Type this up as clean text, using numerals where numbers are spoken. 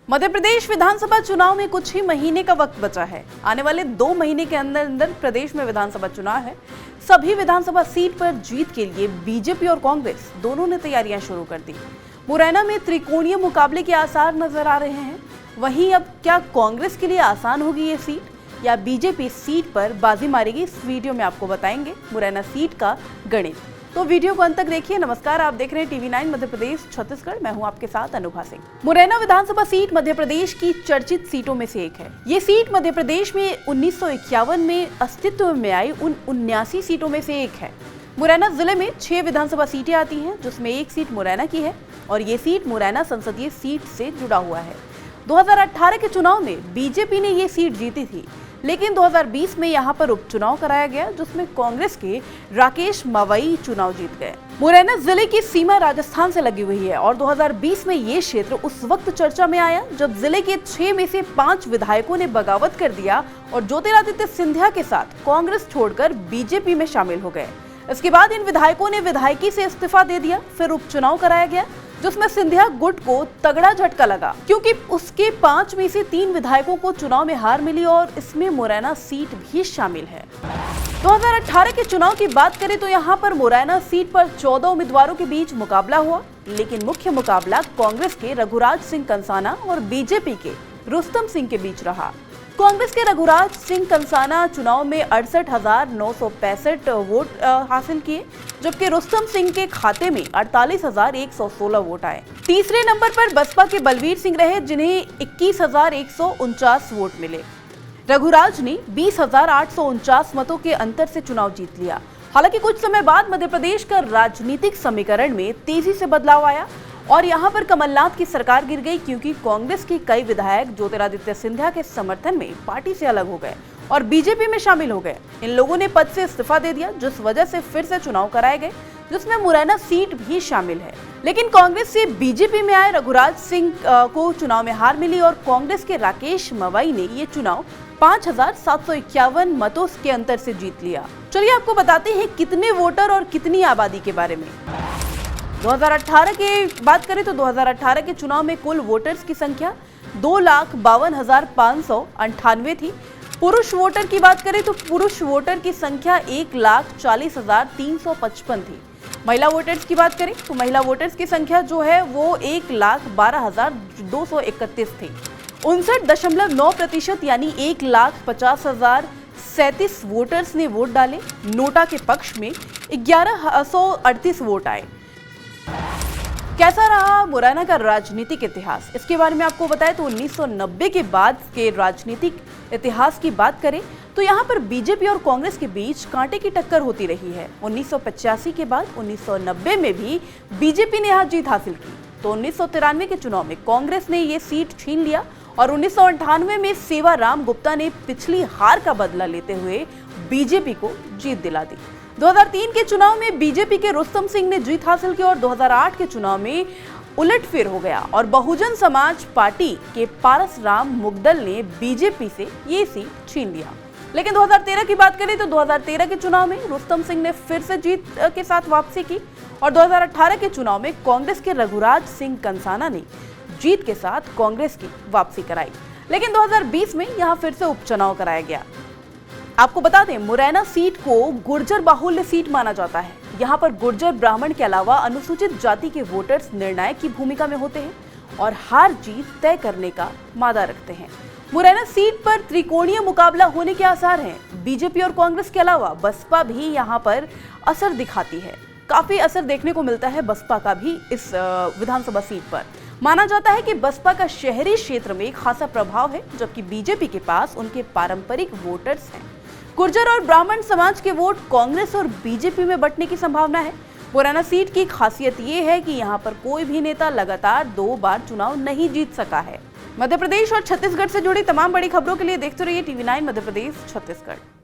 मध्य प्रदेश विधानसभा चुनाव में कुछ ही महीने का वक्त बचा है। आने वाले 2 महीने के अंदर अंदर प्रदेश में विधानसभा चुनाव है। सभी विधानसभा सीट पर जीत के लिए बीजेपी और कांग्रेस दोनों ने तैयारियां शुरू कर दी। मुरैना में त्रिकोणीय मुकाबले के आसार नजर आ रहे हैं। वहीं अब क्या कांग्रेस के लिए आसान होगी ये सीट या बीजेपी सीट पर बाजी मारेगी, इस वीडियो में आपको बताएंगे मुरैना सीट का गणित। तो वीडियो को अंत तक देखिए। नमस्कार, आप देख रहे हैं टीवी 9 मध्य प्रदेश छत्तीसगढ़। मैं हूं आपके साथ अनुभा सिंह। मुरैना विधानसभा सीट मध्य प्रदेश की चर्चित सीटों में से एक है। ये सीट मध्य प्रदेश में 1951 में अस्तित्व में आई उन 79 सीटों में से एक है। मुरैना जिले में 6 विधानसभा सीटें आती हैं, जिसमें एक सीट मुरैना की है और ये सीट मुरैना संसदीय सीट से जुड़ा हुआ है। 2018 के चुनाव में बीजेपी ने ये सीट जीती थी, लेकिन 2020 में यहाँ पर उपचुनाव कराया गया, जिसमें कांग्रेस के राकेश मवई चुनाव जीत गए। मुरैना जिले की सीमा राजस्थान से लगी हुई है और 2020 में ये क्षेत्र उस वक्त चर्चा में आया जब जिले के 6 में से 5 विधायकों ने बगावत कर दिया और ज्योतिरादित्य सिंधिया के साथ कांग्रेस छोड़कर बीजेपी में शामिल हो गए। इसके बाद इन विधायकों ने विधायकी से इस्तीफा दे दिया। फिर उपचुनाव कराया गया, जिसमें सिंधिया गुट को तगड़ा झटका लगा, क्योंकि उसके 5 में से 3 विधायकों को चुनाव में हार मिली और इसमें मुरैना सीट भी शामिल है। 2018 के चुनाव की बात करें तो यहाँ पर मुरैना सीट पर 14 उम्मीदवारों के बीच मुकाबला हुआ, लेकिन मुख्य मुकाबला कांग्रेस के रघुराज सिंह कंसाना और बीजेपी के रुस्तम सिंह के बीच रहा। कांग्रेस के रघुराज सिंह कंसाना चुनाव में 68,965 वोट हासिल किए, जबकि रुस्तम सिंह के खाते में 48,116 वोट आए। तीसरे नंबर पर बसपा के बलवीर सिंह रहे, जिन्हें 21,149 वोट मिले। रघुराज ने 20,849 मतों के अंतर से चुनाव जीत लिया। हालांकि कुछ समय बाद मध्य प्रदेश का राजनीतिक समीकरण में तेजी से बदलाव आया और यहाँ पर कमलनाथ की सरकार गिर गई, क्योंकि कांग्रेस के कई विधायक ज्योतिरादित्य सिंधिया के समर्थन में पार्टी से अलग हो गए और बीजेपी में शामिल हो गए। इन लोगों ने पद से इस्तीफा दे दिया, जिस वजह से फिर से चुनाव कराए गए, जिसमें मुरैना सीट भी शामिल है। लेकिन कांग्रेस से बीजेपी में आए रघुराज सिंह को चुनाव में हार मिली और कांग्रेस के राकेश मवई ने ये चुनाव 5,751 मतों के अंतर से जीत लिया। चलिए आपको बताते हैं कितने वोटर और कितनी आबादी के बारे में। 2018 की बात करें तो 2018 के चुनाव में कुल वोटर्स की संख्या 2,52,598 थी। पुरुष वोटर की बात करें तो पुरुष वोटर की संख्या 1,40,355 थी। महिला वोटर्स की बात करें तो महिला वोटर्स की संख्या जो है वो 1,12,231 थी। 59.9% यानी 1,50,037 वोटर्स ने वोट डाले। नोटा के पक्ष में 1138 वोट आए। कैसा रहा मुरैना का राजनीतिक इतिहास, इसके बारे में आपको बताएं तो 1990 के बाद के राजनीतिक इतिहास की बात करें तो यहाँ पर बीजेपी और कांग्रेस के बीच कांटे की टक्कर होती रही है। 1985 के बाद 1990 में भी बीजेपी ने यहाँ जीत हासिल की, तो 1993 के चुनाव में कांग्रेस ने ये सीट छीन लिया और 1998 में सेवाराम गुप्ता ने पिछली हार का बदला लेते हुए बीजेपी को जीत दिला दी। 2003 के चुनाव में बीजेपी के रुस्तम सिंह ने जीत हासिल की और 2008 के चुनाव में उलटफेर हो गया और बहुजन समाज पार्टी के पारस राम मुगदल ने बीजेपी से ये सीट छीन लिया। लेकिन 2013 की बात करें तो 2013 के चुनाव में रुस्तम सिंह ने फिर से जीत के साथ वापसी की और 2018 के चुनाव में कांग्रेस के रघुराज सिंह कंसाना ने जीत के साथ कांग्रेस की वापसी कराई। लेकिन 2020 में यहाँ फिर से उपचुनाव कराया गया। आपको बता दें, मुरैना सीट को गुर्जर बाहुल्य सीट माना जाता है। यहाँ पर गुर्जर ब्राह्मण के अलावा अनुसूचित जाति के वोटर्स निर्णायक की भूमिका में होते हैं और हार जीत तय करने का मादा रखते हैं। मुरैना सीट पर त्रिकोणीय मुकाबला होने के आसार हैं। बीजेपी और कांग्रेस के अलावा बसपा भी यहाँ पर असर दिखाती है। काफी असर देखने को मिलता है बसपा का भी इस विधानसभा सीट पर। माना जाता है कि बसपा का शहरी क्षेत्र में खासा प्रभाव है, जबकि बीजेपी के पास उनके पारंपरिक वोटर्स हैं। गुर्जर और ब्राह्मण समाज के वोट कांग्रेस और बीजेपी में बंटने की संभावना है। मुरैना सीट की खासियत ये है कि यहाँ पर कोई भी नेता लगातार 2 बार चुनाव नहीं जीत सका है। मध्य प्रदेश और छत्तीसगढ़ से जुड़ी तमाम बड़ी खबरों के लिए देखते रहिए टीवी 9 मध्य प्रदेश छत्तीसगढ़।